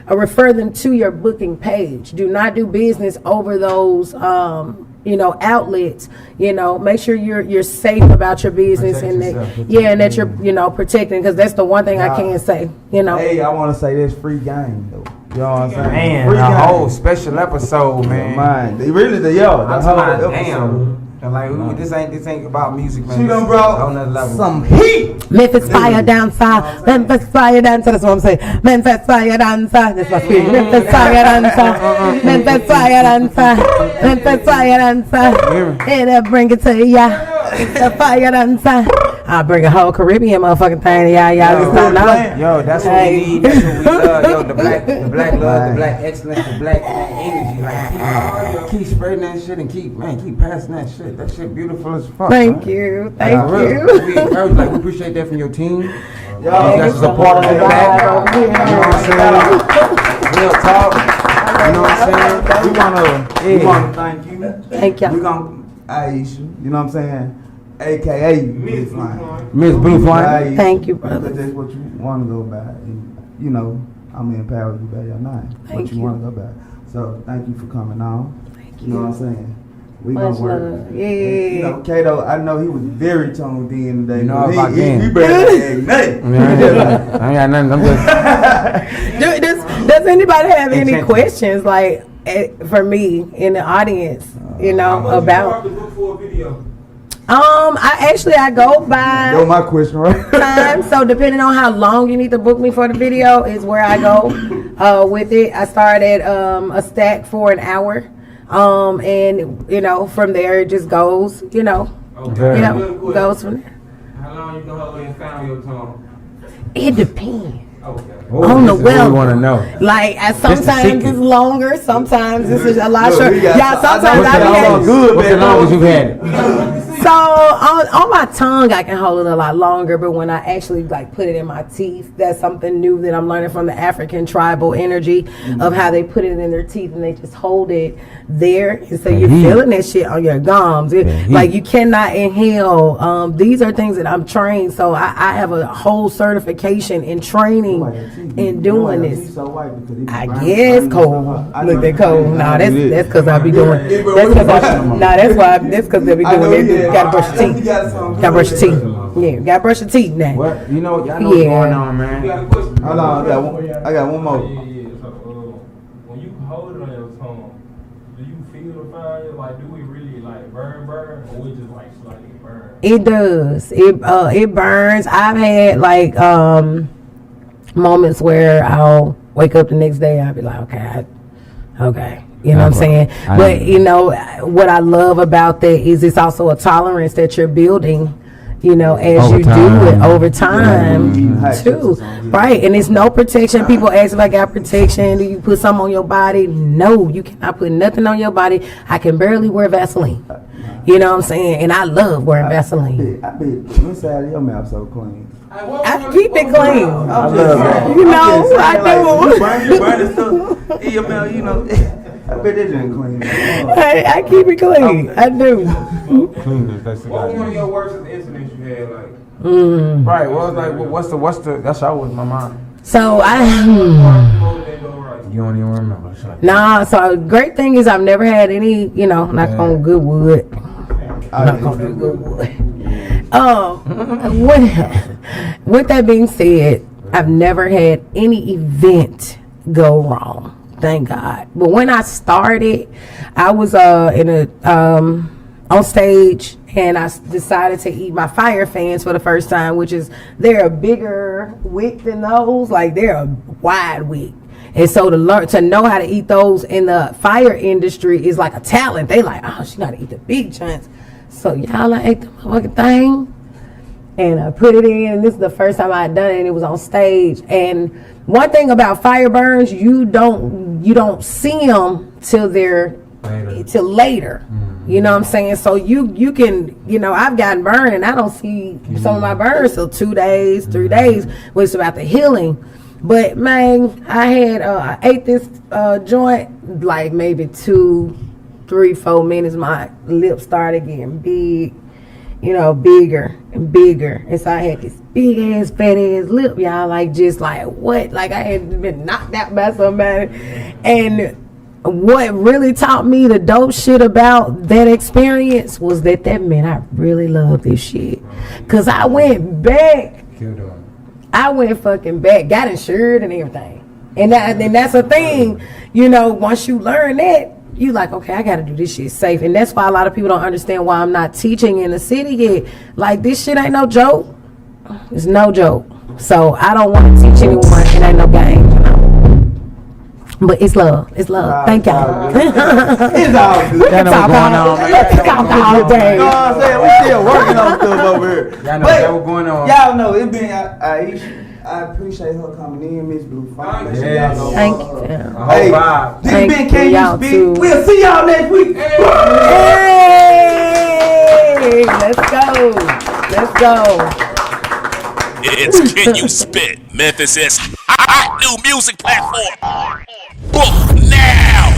refer them to your booking page. Do not do business over those outlets. Make sure you're safe about your business and that you're protecting, because that's the one thing I can say. Hey, I want to say this free game though. You know what I'm saying? Man, free a game. whole special episode, man. They really the I'm whole talking about, episode. damn. Like, this ain't about music, man. She done This is brought on another level. some heat. Memphis fire down south. Memphis fire down south. That's what I'm saying. Memphis fire down south. That's my spirit. Memphis fire down south. Memphis fire down south. Memphis fire down south. It'll bring it to ya. The fire down south. I'll bring a whole Caribbean motherfucking thing to y'all. Y'all just don't know. Yo, that's what we need. That's what we love. Yo, the black love, the black excellence, the black energy. Like, keep spreading that shit and keep passing that shit. That shit beautiful as fuck. Thank you. Thank you. We encourage, we appreciate that from your team. You guys are supporting the back. You know what I'm saying? Real talk. You know what I'm saying? We wanna thank you. Thank y'all. We gonna Aisha. You know what I'm saying? AKA Miss Flame. Miss Blue Flame. Thank you, brother. That's what you want to go by. And, I'm empowered you by your name. Thank What you you. want to go by. So thank you for coming on. Thank You know what I'm saying? We Much gonna work. love. Yeah. Kato, I know he was very tuned in today. You know but about he them. barely had nothing. I ain't got nothing. I'm just. Does anybody have any Intention. questions, for me in the audience? About. I go by That was my question, right? time. So depending on how long you need to book me for the video is where I go with it. I start at a stack for an hour. And from there it just goes, Okay. goes from there. How long you gonna hold and found your tongue? It depends. Okay. On the well, we want to know. Sometimes secret. it's longer, sometimes this is a lot Look, shorter. we got- Yeah, sometimes I know I it's be good, What's the longest you've had it? so on my tongue I can hold it a lot longer, but when I actually put it in my teeth, that's something new that I'm learning from the African tribal energy of how they put it in their teeth and they just hold it there, and so you're feeling that shit on your gums. You cannot inhale. These are things that I'm trained, so I have a whole certification in training and doing this. I guess cold. Look, they cold. Nah, that's because I be doing. That's because they be doing it. Gotta brush your teeth. Gotta brush your teeth. Yeah, gotta brush your teeth now. What? Y'all know what's going on, man. You got a question? Hold on, I got one more. Yeah. So, when you hold it on your tongue, do you feel the fire? Do it really burn, or we just slightly burn? It does. It burns. I've had moments where I'll wake up the next day. I'll be like, okay. You know what I'm saying? But what I love about that is it's also a tolerance that you're building, as you do it over time too. Right. And it's no protection. People ask if I got protection. Do you put something on your body? No, you cannot put nothing on your body. I can barely wear Vaseline. You know what I'm saying? And I love wearing Vaseline. I bet inside of your mouth so clean. I keep it clean. I love that. I do. You burn stuff in your mouth, I bet it didn't clean. I keep it clean. I do. That's What was one of your worst incidents you had? Right. Well, what's the? That's always my mind. So You don't even remember. So great thing is I've never had any, knock on good wood. Knock on good wood. With that being said, I've never had any event go wrong. Thank God. But when I started, I was on stage, and I decided to eat my fire fans for the first time, which is they're a bigger wick than those. They're a wide wick. And so to know how to eat those in the fire industry is like a talent. They she gotta eat the big chunks. So y'all, I ate the motherfucking thing, and I put it in. And this is the first time I had done it, and it was on stage. And one thing about fire burns, you don't see them till later. You know what I'm saying? So you can, I've gotten burned and I don't see some of my burns till 2 days, 3 days when it's about the healing. But man, I ate this joint maybe 2 3-4 minutes, my lips started getting big, bigger and bigger. And so I had this big ass, fat ass lip, y'all. Like, just like, what? Like, I had been knocked out by somebody. And what really taught me the dope shit about that experience was that meant I really love this shit. Because I went back. I went fucking back, got insured and everything. And that's a thing, once you learn that, you like, okay, I gotta do this shit safe. And that's why a lot of people don't understand why I'm not teaching in the city yet. Like, this shit ain't no joke. It's no joke. So I don't want to teach anyone. It ain't no game, But it's love. It's love. Thank y'all. It's all good. We can talk all day. You know what I'm saying? We still working on stuff over here. Y'all know that was going on. Y'all know it been Aisha. I appreciate her coming in, Miss Blue Fine. Yes. Thank you. Hey, this Thank been Can y'all You Speak? too. We'll see y'all next week. Hey, let's go. Let's go. It's Can You Spit, Memphis' hot new music platform. Book now.